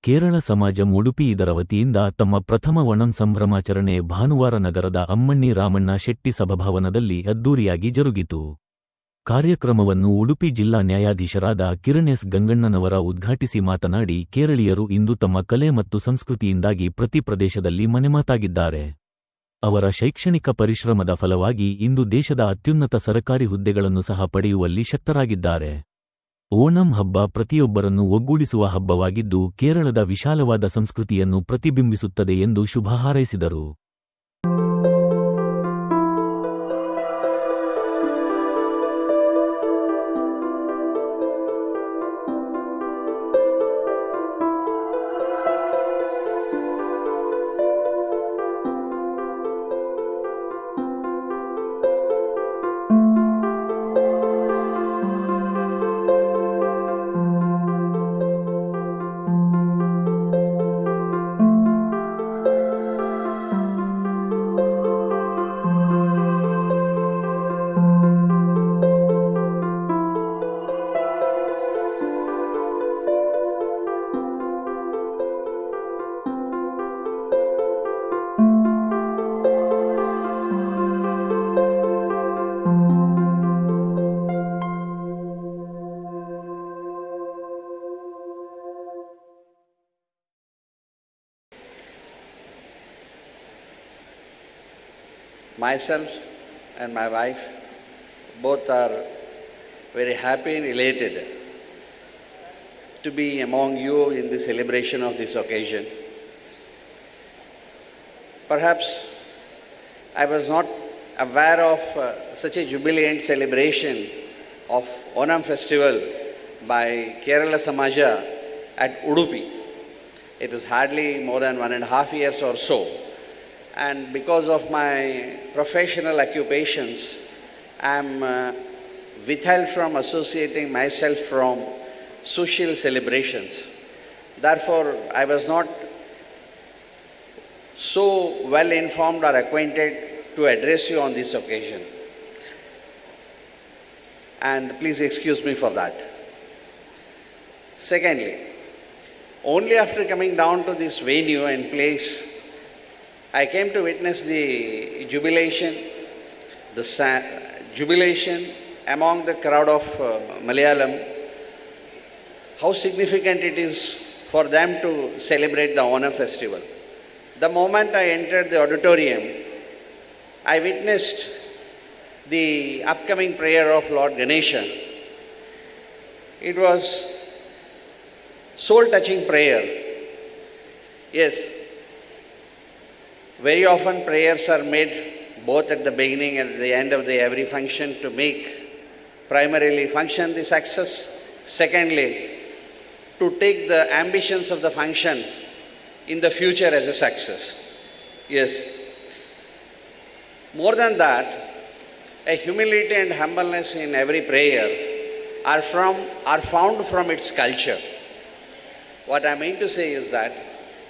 ಕೇರಳ ಸಮಾಜಂ ಉಡುಪಿ ಇದರ ವತಿಯಿಂದ ತಮ್ಮ ಪ್ರಥಮ ಓಣಂ ಸಂಭ್ರಮಾಚರಣೆ ಭಾನುವಾರ ನಗರದ ಅಮ್ಮಣ್ಣಿ ರಾಮಣ್ಣ ಶೆಟ್ಟಿ ಸಭಾಭವನದಲ್ಲಿ ಅದ್ದೂರಿಯಾಗಿ ಜರುಗಿತು. ಕಾರ್ಯಕ್ರಮವನ್ನು ಉಡುಪಿ ಜಿಲ್ಲಾ ನ್ಯಾಯಾಧೀಶರಾದ ಕಿರಣ್ ಎಸ್ ಗಂಗಣ್ಣನವರ ಉದ್ಘಾಟಿಸಿ ಮಾತನಾಡಿ, ಕೇರಳೀಯರು ಇಂದು ತಮ್ಮ ಕಲೆ ಮತ್ತು ಸಂಸ್ಕೃತಿಯಿಂದಾಗಿ ಪ್ರತಿ ಪ್ರದೇಶದಲ್ಲಿ ಮನೆಮಾತಾಗಿದ್ದಾರೆ. ಅವರ ಶೈಕ್ಷಣಿಕ ಪರಿಶ್ರಮದ ಫಲವಾಗಿ ಇಂದು ದೇಶದ ಅತ್ಯುನ್ನತ ಸರಕಾರಿ ಹುದ್ದೆಗಳನ್ನು ಸಹ ಪಡೆಯುವಲ್ಲಿ ಶಕ್ತರಾಗಿದ್ದಾರೆ. ಓಣಂ ಹಬ್ಬ ಪ್ರತಿಯೊಬ್ಬರನ್ನು ಒಗ್ಗೂಡಿಸುವ ಹಬ್ಬವಾಗಿದ್ದು ಕೇರಳದ ವಿಶಾಲವಾದ ಸಂಸ್ಕೃತಿಯನ್ನು ಪ್ರತಿಬಿಂಬಿಸುತ್ತದೆ ಎಂದು ಶುಭ ಹಾರೈಸಿದರು. Myself and my wife both are very happy and elated to be among you in the celebration of this occasion. Perhaps I was not aware of such a jubilant celebration of Onam festival by Kerala Samaja at Udupi. It was hardly more than 1.5 years or so. And because of my professional occupations, I am withheld from associating myself from social celebrations. Therefore, I was not so well informed or acquainted to address you on this occasion. And please excuse me for that. Secondly, only after coming down to this venue and place, I came to witness the jubilation among the crowd of Malayalam, how significant it is for them to celebrate the Onam festival. The moment I entered the auditorium, I witnessed the upcoming prayer of Lord Ganesha. It was soul-touching prayer. Yes, very often prayers are made both at the beginning and at the end of every function to make primarily function the success. Secondly, to take the ambitions of the function in the future as a success. Yes. More than that, a humility and humbleness in every prayer are found from its culture. What I mean to say is that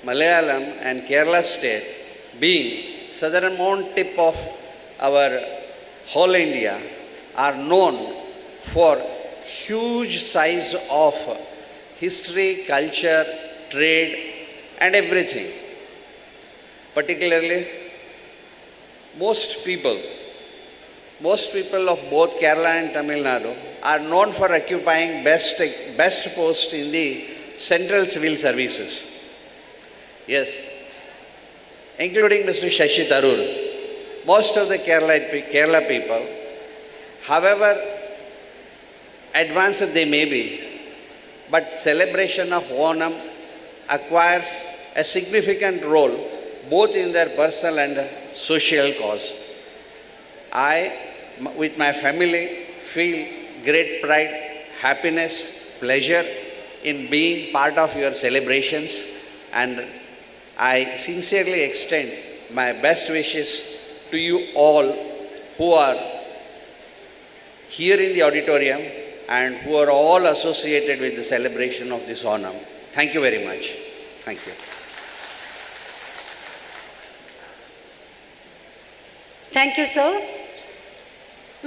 Malayalam and Kerala state, being southernmost tip of our whole India, are known for huge size of history, culture, trade and everything. Particularly, most people of both Kerala and Tamil Nadu are known for occupying best post in the central civil services. Yes, including Mr. Shashi Tharoor. Most of the Kerala people, however advanced they may be, but celebration of Onam acquires a significant role both in their personal and social cause. I, with my family, feel great pride, happiness, pleasure in being part of your celebrations, and I sincerely extend my best wishes to you all who are here in the auditorium and who are all associated with the celebration of this Onam. Thank you very much. Thank you. Thank you, sir.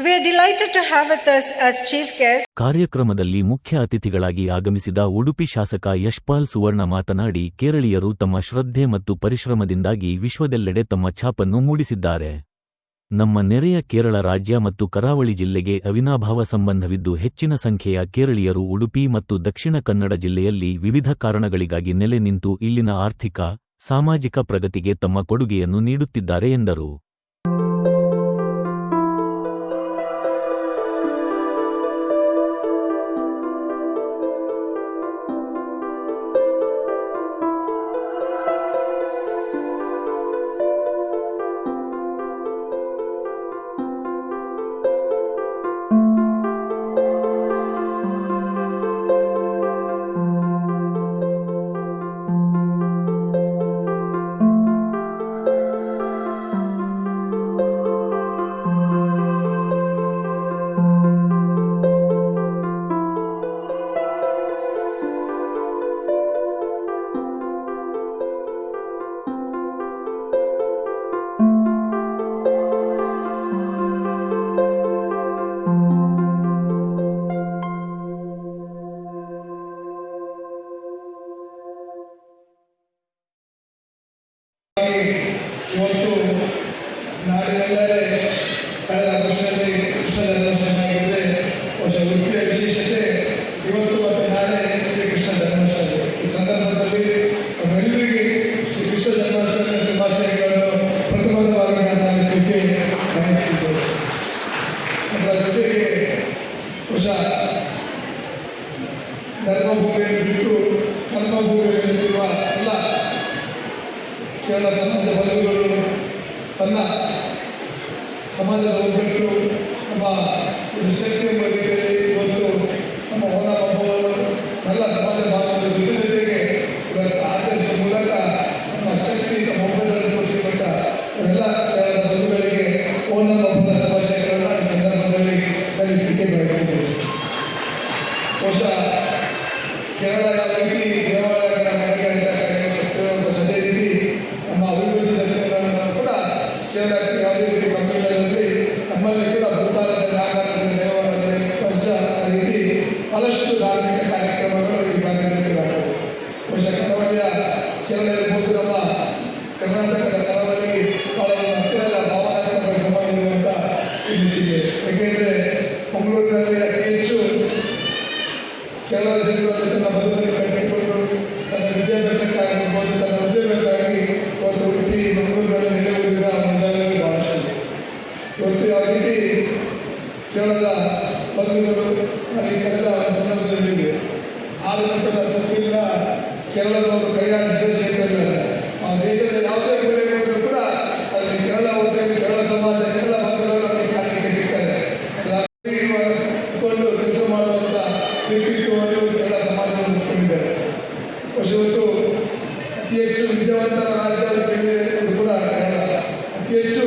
We are delighted to have with us as chief guest ಕಾರ್ಯಕ್ರಮದಲ್ಲಿ ಮುಖ್ಯ ಅತಿಥಿಗಳಾಗಿ ಆಗಮಿಸಿದ ಉಡುಪಿ ಶಾಸಕ ಯಶ್ಪಾಲ್ ಸುವರ್ಣ ಮಾತನಾಡಿ, ಕೇರಳೀಯರು ತಮ್ಮ ಶ್ರದ್ಧೆ ಮತ್ತು ಪರಿಶ್ರಮದಿಂದಾಗಿ ವಿಶ್ವದೆಲ್ಲೆಡೆ ತಮ್ಮ ಛಾಪನ್ನು ಮೂಡಿಸಿದ್ದಾರೆ. ನಮ್ಮ ನೆರೆಯ ಕೇರಳ ರಾಜ್ಯ ಮತ್ತು ಕರಾವಳಿ ಜಿಲ್ಲೆಗೆ ಅವಿನಾಭಾವ ಸಂಬಂಧವಿದ್ದು ಹೆಚ್ಚಿನ ಸಂಖ್ಯೆಯ ಕೇರಳೀಯರು ಉಡುಪಿ ಮತ್ತು ದಕ್ಷಿಣ ಕನ್ನಡ ಜಿಲ್ಲೆಯಲ್ಲಿ ವಿವಿಧ ಕಾರಣಗಳಿಗಾಗಿ ನೆಲೆ ನಿಂತು ಇಲ್ಲಿನ ಆರ್ಥಿಕ, ಸಾಮಾಜಿಕ ಪ್ರಗತಿಗೆ ತಮ್ಮ ಕೊಡುಗೆಯನ್ನು ನೀಡುತ್ತಿದ್ದಾರೆ ಎಂದರು. ಇವತ್ತು ನಾಡಿನೆಲ್ಲೆಡೆ ಕಳೆದ ವರ್ಷದಲ್ಲಿ ಕೃಷ್ಣ ಜನ್ಮಾಷ್ಟಮಿ ಆಗಿದ್ದರೆ ಉಡುಪಿಯ ವಿಶೇಷತೆ ಇವತ್ತು ಮತ್ತು ನಾಳೆ ಶ್ರೀಕೃಷ್ಣ ಜನ್ಮಾಷ್ಟಮಿ. ಈ ಸಂದರ್ಭದಲ್ಲಿ ನಮ್ಮೆಲ್ಲರಿಗೆ ಶ್ರೀಕೃಷ್ಣ ಜನ್ಮಾಷ್ಟಮಿಯ ಶುಭಾಶಯಗಳನ್ನು ಪ್ರಥಮವಾಗಿ ಮಾತನಾಡಲಿಕ್ಕೆ ಬಯಸಿದ್ದೇವೆ. ಅದರ ಜೊತೆಗೆ ಬಹುಶಃ ಧರ್ಮಭೂಮಿಯನ್ನು ಬಿಟ್ಟು ಕರ್ಮಭೂಮಿಯಲ್ಲಿ ನಿಂತಿರುವ ಎಲ್ಲ ಕೇರಳ ಸಮಾಜ ಬಂಧುಗಳು ತನ್ನ ಸಮಾಜದ ಒಗ್ಗಟ್ಟು ನಮ್ಮ ಶಕ್ತಿ ಎಂಬ ರೀತಿಯಲ್ಲಿ ಇವತ್ತು ನಮ್ಮ ಓಣ ಹಬ್ಬವನ್ನು ಎಲ್ಲ ಸಮಾಜ ಬಾಂಧವರ ಜೊತೆಗೆ ಆಚರಿಸುವ ಮೂಲಕ ನಮ್ಮ ಶಕ್ತಿ ನಮ್ಮ ಒಗ್ಗಟ್ಟನ್ನು ತೋರಿಸಿಕೊಟ್ಟ ಎಲ್ಲ ಕೇರಳದ ಬಂಧುಗಳಿಗೆ ಓಣಂ ಹಬ್ಬದ ಶುಭಾಶಯಗಳನ್ನು ಈ ಸಂದರ್ಭದಲ್ಲಿ ಸಲ್ಲಿಸಲಿಕ್ಕೆ ಬಯಸಿದ್ದೇವೆ. ಬಹುಶಃ ಕೇರಳ ಯಾವ ರೀತಿ ದೇವಾಲಯಗಳ ನಗರ ಅಂತ ಕರೆಯಲ್ಪಟ್ಟು ಅದೇ ರೀತಿ ನಮ್ಮ ಅಭಿವೃದ್ಧಿ ದರ್ಶನಗಳನ್ನು ಕೂಡ ಕೇರಳಕ್ಕೆ ಯಾವುದೇ ರೀತಿ ಕಮ್ಮಿಲ್ಲದಲ್ಲಿ ನಮ್ಮಲ್ಲಿ ಕೂಡ ಭೂತಾನದಲ್ಲಿ ಆಗಾರದ ದೇವಾಲಯದಲ್ಲಿ ಪಂಚ ರೀತಿ ಬಹಳಷ್ಟು ಧಾರ್ಮಿಕ ಕಾರ್ಯಕ್ರಮಗಳು ಈ ಭಾಗದಲ್ಲಿ ಬರ್ತವೆ. ಬಹುಶಃ ಕರಾವಳಿಯ ಕೇರಳ ಇರ್ಬೋದು, ನಮ್ಮ ಕರ್ನಾಟಕದ ಕರಾವಳಿ ಬಹಳ ಹತ್ತಿರದ ಭಾವನಾತ್ಮಕ ಸಂಬಂಧ ಇರುವಂಥ ಇಲ್ಲಿದೆ. ಏಕೆಂದರೆ ಮಂಗಳೂರಿನಲ್ಲಿ ಅತಿ ಹೆಚ್ಚು ಕೇರಳದ ಜನರು ತನ್ನ ಬದುಕನ್ನು ಕಟ್ಟಿಕೊಂಡು ತನ್ನ ವಿದ್ಯಾಭ್ಯಾಸಕ್ಕಾಗಿರ್ಬೋದು, ತನ್ನ ಉದ್ಯೋಗಕ್ಕಾಗಿ ಇವತ್ತು ಉಡುಪಿ ಮಂಗಳೂರಿನಲ್ಲಿ ನೆಲೆಯೂರಿದ ಮಂಡಲಗಳು ಬಹಳಷ್ಟು. ಇವತ್ತು ಯಾವ ರೀತಿ ಕೇರಳದ ಬಂಧುಗಳು ಅಲ್ಲಿ ಕಳೆದ ಸಂದರ್ಭದಲ್ಲಿ 6 ಗಂಟೆಗಳ ತಪ್ಪಿಲ್ಲ ಕೇರಳದವರು ಕೈಗಾರಿಕೆ ಸೇರಿದ್ದಾರೆ. ಆ ದೇಶದ ಯಾವುದೇ ಮೂಲೆಗೆ ಹೋದರೂ ಕೂಡ ಅಲ್ಲಿ ಕೇರಳ ಹೋದರೆ ಕೇರಳ ಸಮಾಜ ಕೇರಳ ಬಂಧುಗಳು ಅಲ್ಲಿ ಕಾಣಲಿಕ್ಕೆ ಸಿಗ್ತಾರೆ. ಕೊಂಡು ಕೆಲಸ ಮಾಡುವಂಥ ವ್ಯಕ್ತಿತ್ವವನ್ನು ಕೇರಳ ಸಮಾಜವನ್ನು ಒಪ್ಪಿಕೊಂಡಿದ್ದಾರೆ. ಇವತ್ತು ಅತಿ ಹೆಚ್ಚು ವಿದ್ಯಾವಂತರ ರಾಜ್ಯ ಕೂಡ ಕೇರಳ. ಅತಿ ಹೆಚ್ಚು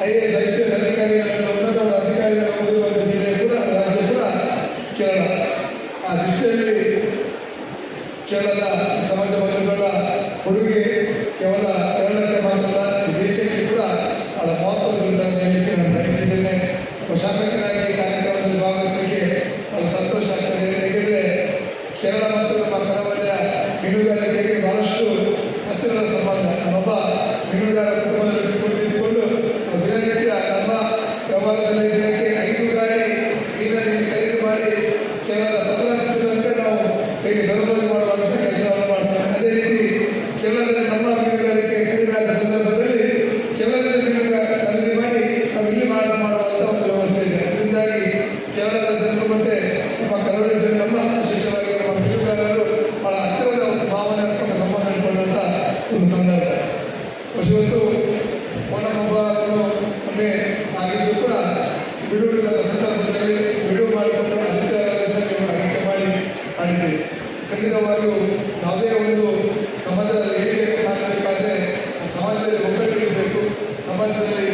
IAS IPS ಅಧಿಕಾರಿಗಳನ್ನು ಉನ್ನತ ಅಧಿಕಾರಿಗಳನ್ನು ಹೊಂದಿರುವಂಥ ಜಿಲ್ಲೆ ಕೂಡ ರಾಜ್ಯ ಕೂಡ ಕೇರಳ. ಆ ದೃಷ್ಟಿಯಲ್ಲಿ ಕೇರಳದ ಸಮಾಜ ಬಂಧುಗಳ ಕೊಡುಗೆ ಕೇವಲ ಕೇರಳಕ್ಕೆ ಮಾತ್ರ ಈ ದೇಶಕ್ಕೆ ಕೂಡ ಬಹಳ ಮಹತ್ವದ ಹೇಳಲಿಕ್ಕೆ ನಾನು ಬಯಸಿದ್ದೇನೆ. ಶಾಸಕರಾಗಿ ಕಾರ್ಯಕ್ರಮದಲ್ಲಿ ಭಾಗವಹಿಸಲಿಕ್ಕೆ ಬಹಳ ಸಂತೋಷ ಆಗ್ತದೆ. ಏಕೆಂದರೆ ಕೇರಳ ಮತ್ತು ನಮ್ಮ ಕರಾವಳಿಯ ಮೀನುಗಾರಿಕೆಗೆ ಬಹಳಷ್ಟು ಹತ್ತಿರದ ಸಂಬಂಧ. ನಮ್ಮೊಬ್ಬ ಮೀನುಗಾರ ಕುಟುಂಬದಲ್ಲಿ ಇಟ್ಟುಕೊಂಡು ದಿನನಿತ್ಯ ನಮ್ಮ ವ್ಯವಹಾರದಲ್ಲಿ ದಿನಕ್ಕೆ 5 ಗಾಡಿ ನೀರನ್ನು ಖರೀದಿ ಮಾಡಿ ಕೇರಳದ ಪಟ್ಟಣಕ್ಕೆ ನಾವು ಹೇಗೆ ಸರಬರಾಜು ಮಾಡುವಂಥ ಕೆಲಸವನ್ನು ಮಾಡ್ತೇವೆ. ಅದೇ ರೀತಿ ಕೇರಳದಲ್ಲಿ ನಮ್ಮ ಮೀನುಗಾರಿಕೆ ಕಡಿಮೆ ಆದ ಸಂದರ್ಭದಲ್ಲಿ ಕೇರಳದಲ್ಲಿ ಮೀನುಗಾರಿಕೆ ಖರೀದಿ ಮಾಡಿ ನಾವು ಇಲ್ಲಿ ಮಾರಾಟ ಮಾಡುವಂಥ ಒಂದು ವ್ಯವಸ್ಥೆ ಇದೆ. ಅದರಿಂದಾಗಿ ಕೇರಳದ ಜನರು ಮತ್ತು ನಮ್ಮ ಕರಾವಳಿ ಜನರು ನಮ್ಮ ವಿಶೇಷವಾಗಿ ನಮ್ಮ ಮೀನುಗಾರರು ಬಹಳ ಹತ್ತಿರದ ಒಂದು ಭಾವನಾತ್ಮಕ ಸಂಬಂಧ ಇಟ್ಟುಕೊಂಡಂಥ ಒಂದು ಸಂದರ್ಭ. ಇವತ್ತು ಓಣಂ ಹಬ್ಬವನ್ನು ಮೊನ್ನೆ ಆಗಿದ್ದು ಕೂಡ ಬಿಡುವಿಲ್ಲದ ಸಂದರ್ಭದಲ್ಲಿ ಬಿಡುವು ಮಾಡಿಕೊಂಡು ಅಧಿಕಾರದಿಂದ ನೀವು ಆಯ್ಕೆ ಮಾಡಿದ್ದೀವಿ. ಖಂಡಿತವಾಗಿಯೂ ಯಾವುದೇ ಒಂದು ಸಮಾಜದ ಏಳಿಗೆ ಮಾಡಬೇಕಾದ್ರೆ ಸಮಾಜದಲ್ಲಿ ಒಗ್ಗಟ್ಟು ಇರಬೇಕು. ಸಮಾಜದಲ್ಲಿ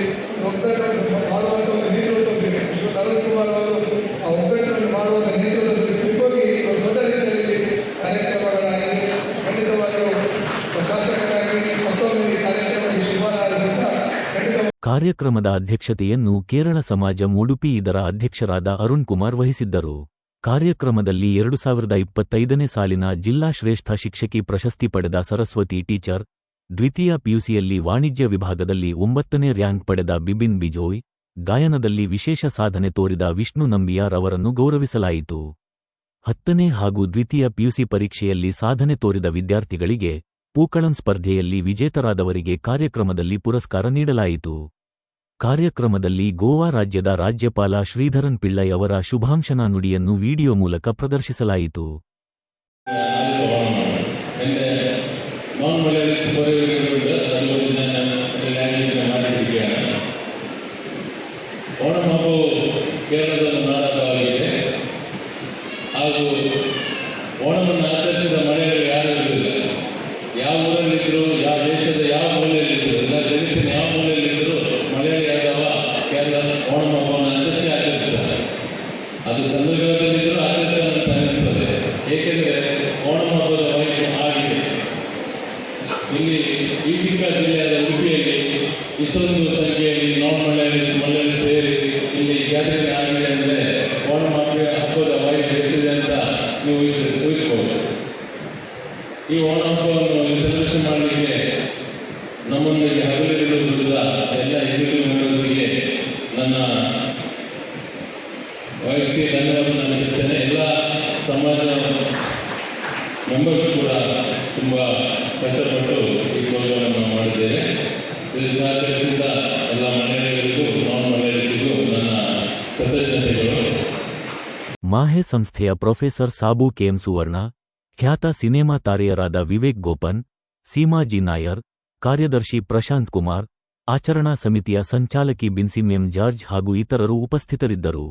ಒಗ್ಗಟ್ಟನ್ನು ಮಾಡುವಂಥ ಒಂದು ನೇತೃತ್ವ ಬೇಕು. ನಳಿನ್ ಕುಮಾರ್ ಅವರು ಆ ಒಗ್ಗಟ್ಟನ್ನು ಮಾಡುವಂಥ ನೇತೃತ್ವದಲ್ಲಿ ಸಿಕ್ಕೋಗಿ ದೊಡ್ಡ ರೀತಿಯಲ್ಲಿ ಕಾರ್ಯಕ್ರಮಗಳಾಗಿ ಖಂಡಿತವಾಗಿಯೂ ಶಾಸಕರಾಗಿ ಮತ್ತೊಮ್ಮೆ ಈ ಕಾರ್ಯಕ್ರಮಕ್ಕೆ ಶುಭ ಹಾರೈಸುತ್ತಾ ಖಂಡಿತ ಕಾರ್ಯಕ್ರಮದ ಅಧ್ಯಕ್ಷತೆಯನ್ನು ಕೇರಳ ಸಮಾಜ ಉಡುಪಿ ಇದರ ಅಧ್ಯಕ್ಷರಾದ ಅರುಣ್ ಕುಮಾರ್ ವಹಿಸಿದ್ದರು. ಕಾರ್ಯಕ್ರಮದಲ್ಲಿ 2025ನೇ ಸಾಲಿನ ಜಿಲ್ಲಾ ಶ್ರೇಷ್ಠ ಶಿಕ್ಷಕಿ ಪ್ರಶಸ್ತಿ ಪಡೆದ ಸರಸ್ವತಿ ಟೀಚರ್, ದ್ವಿತೀಯ ಪಿಯುಸಿಯಲ್ಲಿ ವಾಣಿಜ್ಯ ವಿಭಾಗದಲ್ಲಿ 9ನೇ ರ್ಯಾಂಕ್ ಪಡೆದ ಬಿಬಿನ್ ಬಿಜೋಯ್, ಗಾಯನದಲ್ಲಿ ವಿಶೇಷ ಸಾಧನೆ ತೋರಿದ ವಿಷ್ಣು ನಂಬಿಯಾರ್ ಅವರನ್ನು ಗೌರವಿಸಲಾಯಿತು. 10ನೇ ಹಾಗೂ ದ್ವಿತೀಯ ಪಿಯುಸಿ ಪರೀಕ್ಷೆಯಲ್ಲಿ ಸಾಧನೆ ತೋರಿದ ವಿದ್ಯಾರ್ಥಿಗಳಿಗೆ, ಪೂಕಳಂ ಸ್ಪರ್ಧೆಯಲ್ಲಿ ವಿಜೇತರಾದವರಿಗೆ ಕಾರ್ಯಕ್ರಮದಲ್ಲಿ ಪುರಸ್ಕಾರ ನೀಡಲಾಯಿತು. ಕಾರ್ಯಕ್ರಮದಲ್ಲಿ ಗೋವಾ ರಾಜ್ಯದ ರಾಜ್ಯಪಾಲ ಶ್ರೀಧರನ್ ಪಿಳ್ಳೈ ಅವರ ಶುಭಾಂಶನಾ ನುಡಿಯನ್ನು ವಿಡಿಯೋ ಮೂಲಕ ಪ್ರದರ್ಶಿಸಲಾಯಿತು. ಓಣಂ ಹಬ್ಬವು ಕೇರಳದ ನಾಡಹಬ್ಬವಾಗಿದೆ ಹಾಗೂ ಓಣವನ್ನು ಆಚರಿಸಿದ ಮನೆಗಳು ಯಾರು ಇರಲಿಲ್ಲ. ಯಾವ ಊರಲ್ಲಿದ್ದರು, ಯಾವ ದೇಶದ ಯಾವ ಮೂಲೆಯಲ್ಲಿದ್ದರು, ಇಲ್ಲ ಜಗತ್ತಿನ ಯಾವ ಮೂಲೆಯಲ್ಲಿದ್ದರು ಮಲಯಾಳಿ ಆದವ ಕೇರಳ ಓಣಂ ಹಬ್ಬವನ್ನು ಆಚರಿಸ್ತಾರೆ. ಅದು ಸಂದರ್ಭದಲ್ಲಿದ್ದರೂ ಆಚರಿಸ್ತಾರೆ ಅಂತ ಅನಿಸ್ತದೆ. ಏಕೆಂದರೆ ಓಣಂ ಹಬ್ಬದ ವೈಭವ ಆಗಿದೆ. ಇಲ್ಲಿ ಈ ಚಿಕ್ಕ ಜಿಲ್ಲೆಯಾದ ಉಡುಪಿಯಲ್ಲಿ ಇಷ್ಟೊಂದು ಸಂಖ್ಯೆಯಲ್ಲಿ ಮಲಯಾಳಿ ಸೇರಿ ಇಲ್ಲಿ ಗ್ಯಾದರಿಂಗ್ ಆಗಿದೆ ಅಂದರೆ ಓಣಂ ಹಬ್ಬದ ವೈಭವ ಎಷ್ಟಿದೆ ಅಂತ ನೀವು ಊಹಿಸ್ಬೋದು. ಈ ಓಣಂ ಹಬ್ಬವನ್ನು ಸೆಲೆಬ್ರೇಷನ್ ಮಾಡಲಿಕ್ಕೆ ನಮ್ಮೊಂದಿಗೆ ಹಗಲಿರುವುದರಿಂದ ಎಲ್ಲ ಎಕ್ಸಿಕ್ಯೂಟಿವ್ ಮೆಂಬರ್ಸ್ಗೆ ನನ್ನ ವೈಯಕ್ತಿಕ ಧನ್ಯವಾದ ತಿಳಿಸ್ತೇನೆ. ಎಲ್ಲ ಸಮಾಜ ಮೆಂಬರ್ಸ್ ಕೂಡ ತುಂಬ ಕಷ್ಟಪಟ್ಟು ಈ ಪ್ರೋಗ್ರಾಮನ್ನು ಮಾಡಿದ್ದೇವೆ. ಇದು ಸಹಕರಿಸಿದ ಎಲ್ಲ ಮಹಿಳೆಯರಿಗೂ ನಾನ್ ಮಹಿಳೆಯರಿಗೂ ನನ್ನ ಕೃತಜ್ಞತೆಗಳು. ಮಾಹೆ ಸಂಸ್ಥೆಯ ಪ್ರೊಫೆಸರ್ ಸಾಬು ಕೆಎಂ ಸುವರ್ಣ, ಖ್ಯಾತ ಸಿನೆಮಾ ತಾರೆಯರಾದ ವಿವೇಕ್ ಗೋಪನ್, ಸೀಮಾಜಿ ನಾಯರ್, ಕಾರ್ಯದರ್ಶಿ ಪ್ರಶಾಂತ್ ಕುಮಾರ್, ಆಚರಣಾ ಸಮಿತಿಯ ಸಂಚಾಲಕಿ ಬಿನ್ಸಿಮ್ ಎಂ ಜಾರ್ಜ್ ಹಾಗೂ ಇತರರು ಉಪಸ್ಥಿತರಿದ್ದರು.